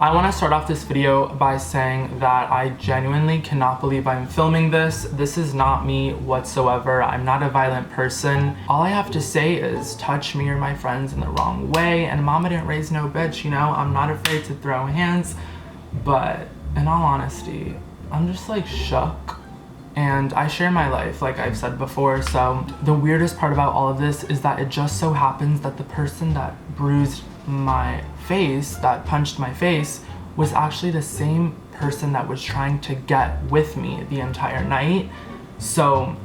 I want to start off this video by saying that I genuinely cannot believe I'm filming this. This is not me whatsoever. I'm not a violent person. All I have to say is touch me or my friends in the wrong way, and mama didn't raise no bitch, you know? I'm not afraid to throw hands, but in all honesty, I'm just like shook. And I share my life, like I've said before, so the weirdest part about all of this is that it just so happens that the person that bruised my face, that punched my face, was actually the same person that was trying to get with me the entire night. So,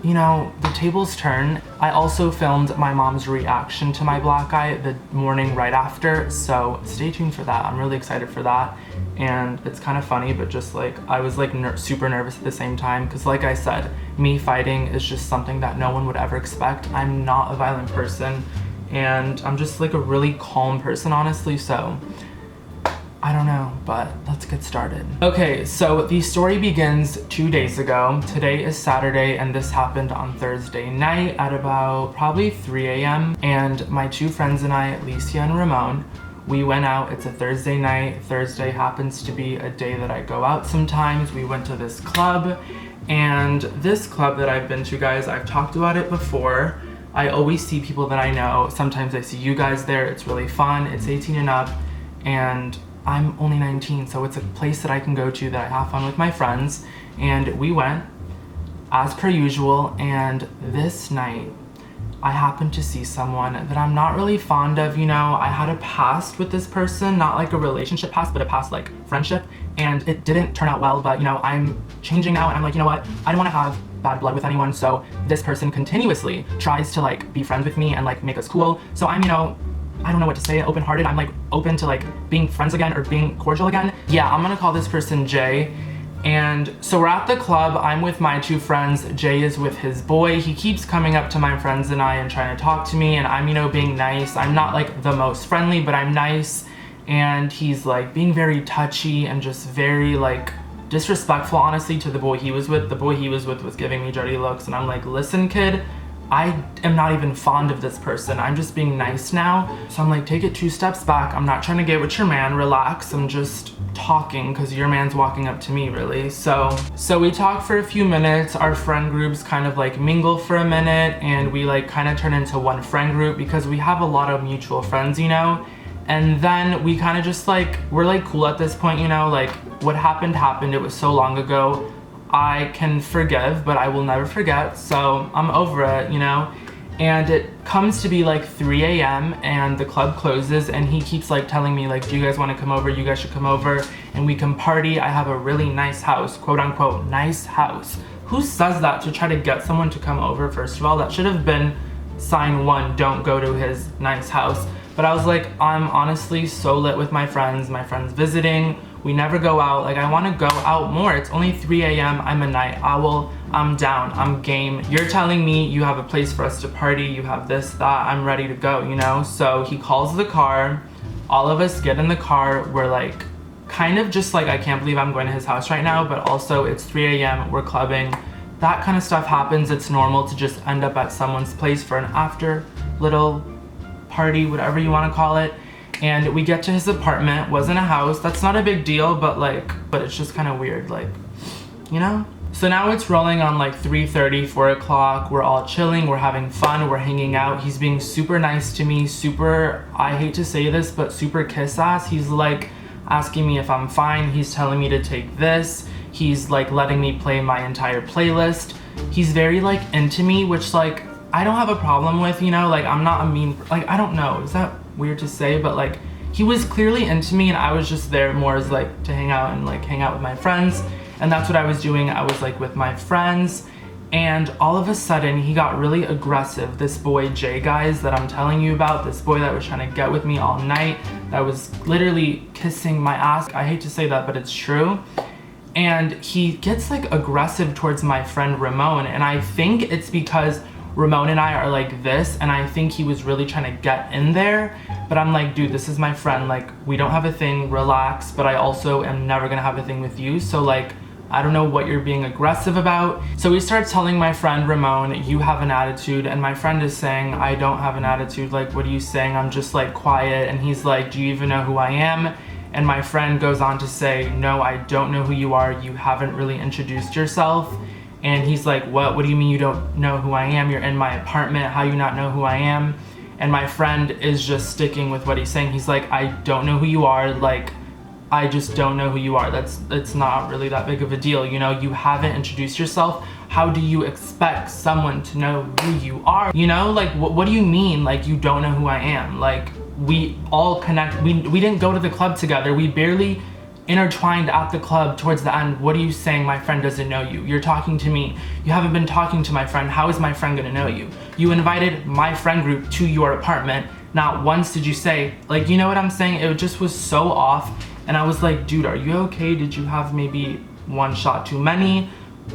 you know, the tables turn. I also filmed my mom's reaction to my black eye the morning right after, so stay tuned for that. I'm really excited for that. And it's kind of funny, but just like, I was like super nervous at the same time, because like I said, me fighting is just something that no one would ever expect. I'm not a violent person, and I'm just like a really calm person, honestly, so I don't know, but let's get started. Okay, so the story begins 2 days ago. Today is Saturday, and this happened on Thursday night at about probably 3 a.m. And my two friends and I, Alicia and Ramon, we went out. It's a Thursday night. Thursday happens to be a day that I go out sometimes. We went to this club, and this club that I've been to, guys, I've talked about it before. I always see people that I know. Sometimes I see you guys there. It's really fun. It's 18 and up, and I'm only 19, so it's a place that I can go to that I have fun with my friends. And we went as per usual, and this night I happened to see someone that I'm not really fond of. You know, I had a past with this person, not like a relationship past, but a past like friendship, and it didn't turn out well. But you know, I'm changing now, and I'm like, you know what, I don't want to have bad blood with anyone, so this person continuously tries to like be friends with me and like make us cool. So I'm, you know, I don't know what to say, open-hearted. I'm like open to like being friends again or being cordial again. Yeah, I'm gonna call this person Jay. And so we're at the club. I'm with my two friends. Jay is with his boy. He keeps coming up to my friends and I and trying to talk to me, and I'm, you know, being nice. I'm not like the most friendly, but I'm nice. And he's like being very touchy and just very like disrespectful, honestly, to the boy he was with. The boy he was with was giving me dirty looks, and I'm like, listen, kid, I am not even fond of this person. I'm just being nice now. So I'm like, take it 2 steps back. I'm not trying to get with your man. Relax. I'm just talking because your man's walking up to me, really. So we talk for a few minutes. Our friend groups kind of like mingle for a minute, and we like kind of turn into one friend group because we have a lot of mutual friends, you know? And then we kind of just like, we're like cool at this point, you know? Like, what happened happened. It was so long ago. I can forgive, but I will never forget, so I'm over it, you know? And it comes to be like 3 a.m. and the club closes, and he keeps like telling me like, do you guys want to come over? You guys should come over and we can party. I have a really nice house, quote unquote, nice house. Who says that to try to get someone to come over? First of all, that should have been sign 1, don't go to his nice house. But I was like, I'm honestly so lit with my friends visiting. We never go out. Like, I want to go out more. It's only 3 a.m. I'm a night owl. I'm down. I'm game. You're telling me you have a place for us to party. You have this, that. I'm ready to go, you know? So he calls the car. All of us get in the car. We're like, kind of just like, I can't believe I'm going to his house right now, but also it's 3 a.m. We're clubbing. That kind of stuff happens. It's normal to just end up at someone's place for an after little party, whatever you want to call it. And we get to his apartment. Wasn't a house. That's not a big deal, but it's just kind of weird, like, you know? So now it's rolling on like 3:30, 4 o'clock. We're all chilling, we're having fun, we're hanging out. He's being super nice to me, super, I hate to say this, but super kiss ass. He's like asking me if I'm fine. He's telling me to take this. He's like letting me play my entire playlist. He's very like into me, which like, I don't have a problem with, you know? Like, I'm not a mean, like, I don't know. Is that weird to say? But like, he was clearly into me, and I was just there more as like to hang out and like hang out with my friends. And that's what I was doing. I was like with my friends, and all of a sudden he got really aggressive. This boy Jay, guys, that I'm telling you about, this boy that was trying to get with me all night, that was literally kissing my ass. I hate to say that, but it's true. And he gets like aggressive towards my friend Ramon, and I think it's because Ramon and I are like this, and I think he was really trying to get in there. But I'm like, dude, this is my friend, like, we don't have a thing, relax. But I also am never gonna have a thing with you, so like, I don't know what you're being aggressive about. So he starts telling my friend Ramon, you have an attitude. And my friend is saying, I don't have an attitude. Like, what are you saying? I'm just like quiet. And he's like, do you even know who I am? And my friend goes on to say, no, I don't know who you are. You haven't really introduced yourself. And he's like, what do you mean you don't know who I am? You're in my apartment, how you not know who I am? And my friend is just sticking with what he's saying. He's like, I don't know who you are. Like, I just don't know who you are. It's not really that big of a deal. You know, you haven't introduced yourself. How do you expect someone to know who you are? You know, like, what do you mean? Like, you don't know who I am? Like, we all connect. We didn't go to the club together. We barely intertwined at the club towards the end. What are you saying my friend doesn't know you? You're talking to me. You haven't been talking to my friend. How is my friend gonna know you? You invited my friend group to your apartment. Not once did you say, like, you know what I'm saying? It just was so off. And I was like, dude, are you okay? Did you have maybe one shot too many?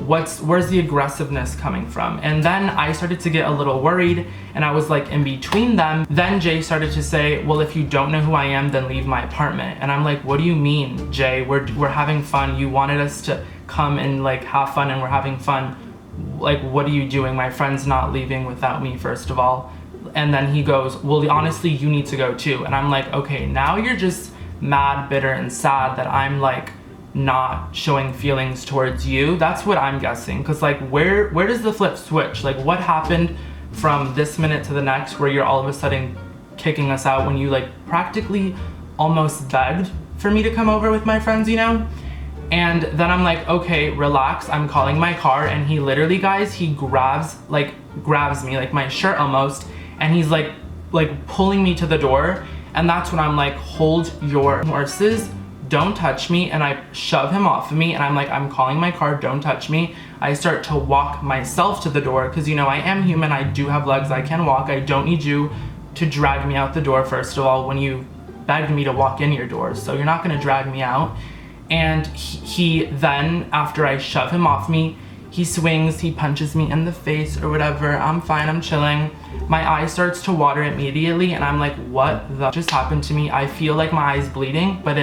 Where's the aggressiveness coming from? And then I started to get a little worried, and I was like in between them. Then Jay started to say, well, if you don't know who I am, then leave my apartment. And I'm like, what do you mean, Jay? We're having fun. You wanted us to come and like have fun, and we're having fun. Like, what are you doing? My friend's not leaving without me, first of all. And then he goes, well, honestly, you need to go too. And I'm like, okay, now you're just mad, bitter, and sad that I'm like not showing feelings towards you. That's what I'm guessing. Cause like, where does the flip switch? Like, what happened from this minute to the next where you're all of a sudden kicking us out when you like practically almost begged for me to come over with my friends, you know? And then I'm like, okay, relax. I'm calling my car, and he literally, guys, he grabs me, like my shirt almost, and he's like pulling me to the door. And that's when I'm like, hold your horses, don't touch me. And I shove him off of me, and I'm like, I'm calling my car, don't touch me. I start to walk myself to the door, because you know, I am human, I do have legs, I can walk. I don't need you to drag me out the door, first of all, when you begged me to walk in your door. So you're not gonna drag me out. And he then, after I shove him off me, he swings, he punches me in the face or whatever. I'm fine, I'm chilling. My eye starts to water immediately, and I'm like, what the just happened to me? I feel like my eye's bleeding, but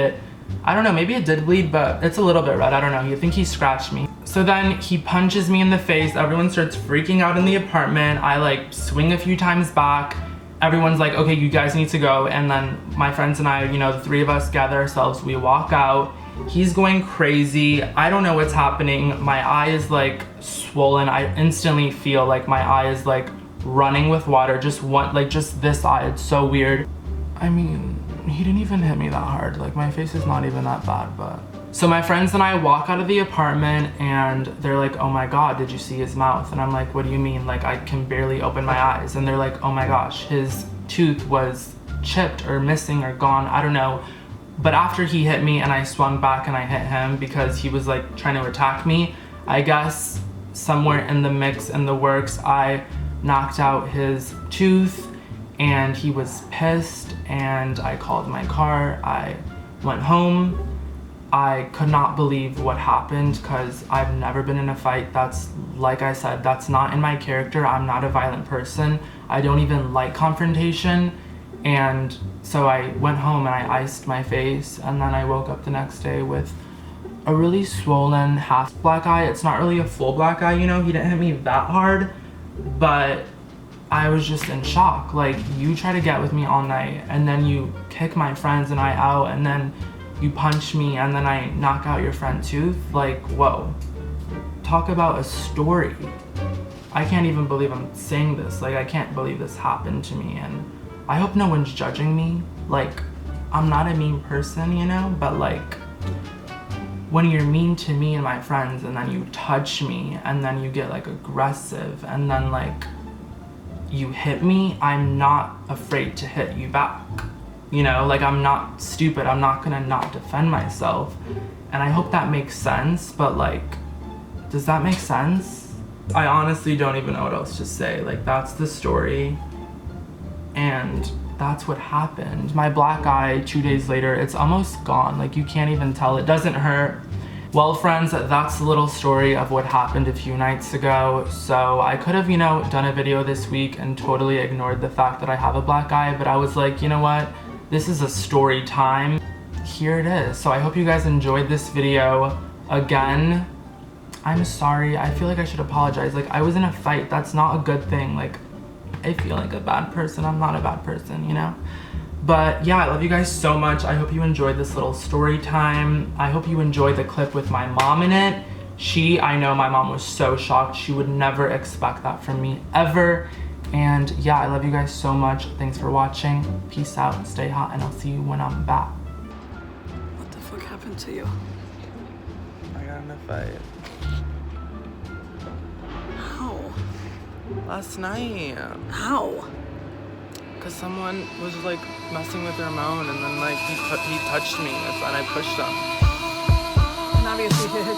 I don't know, maybe it did bleed, but it's a little bit red, I don't know. You think he scratched me. So then he punches me in the face. Everyone starts freaking out in the apartment. I like swing a few times back. Everyone's like, okay, you guys need to go. And then my friends and I, you know, the three of us gather ourselves, we walk out. He's going crazy. I don't know what's happening. My eye is like swollen. I instantly feel like my eye is like running with water. Just this eye, it's so weird. I mean, he didn't even hit me that hard. Like, my face is not even that bad, but. So my friends and I walk out of the apartment, and they're like, oh my God, did you see his mouth? And I'm like, what do you mean? Like, I can barely open my eyes. And they're like, oh my gosh, his tooth was chipped or missing or gone, I don't know. But after he hit me and I swung back and I hit him because he was like trying to attack me, I guess somewhere in the mix, in the works, I knocked out his tooth, and he was pissed, and I called my car. I went home. I could not believe what happened, because I've never been in a fight. That's, like I said, that's not in my character. I'm not a violent person. I don't even like confrontation. And so I went home and I iced my face, and then I woke up the next day with a really swollen half black eye. It's not really a full black eye, you know, he didn't hit me that hard, but I was just in shock. Like, you try to get with me all night, and then you kick my friends and I out, and then you punch me, and then I knock out your front tooth. Like, whoa. Talk about a story. I can't even believe I'm saying this. Like, I can't believe this happened to me, and I hope no one's judging me. Like, I'm not a mean person, you know, but like, when you're mean to me and my friends, and then you touch me, and then you get like aggressive, and then like you hit me, I'm not afraid to hit you back. You know, like, I'm not stupid. I'm not gonna not defend myself. And I hope that makes sense, but like, does that make sense? I honestly don't even know what else to say. Like, that's the story. And that's what happened. My black eye, 2 days later, it's almost gone. Like, you can't even tell. It doesn't hurt. Well, friends, that's the little story of what happened a few nights ago. So I could have, you know, done a video this week and totally ignored the fact that I have a black eye, but I was like, you know what? This is a story time. Here it is. So I hope you guys enjoyed this video. Again, I'm sorry. I feel like I should apologize. Like, I was in a fight. That's not a good thing. Like, I feel like a bad person. I'm not a bad person, you know? But yeah, I love you guys so much. I hope you enjoyed this little story time. I hope you enjoyed the clip with my mom in it. I know my mom was so shocked. She would never expect that from me ever. And yeah, I love you guys so much. Thanks for watching. Peace out, stay hot, and I'll see you when I'm back. What the fuck happened to you? I got in a fight. How? Last night. How? Cause someone was like messing with their Ramon and then like he touched me and I pushed him. And obviously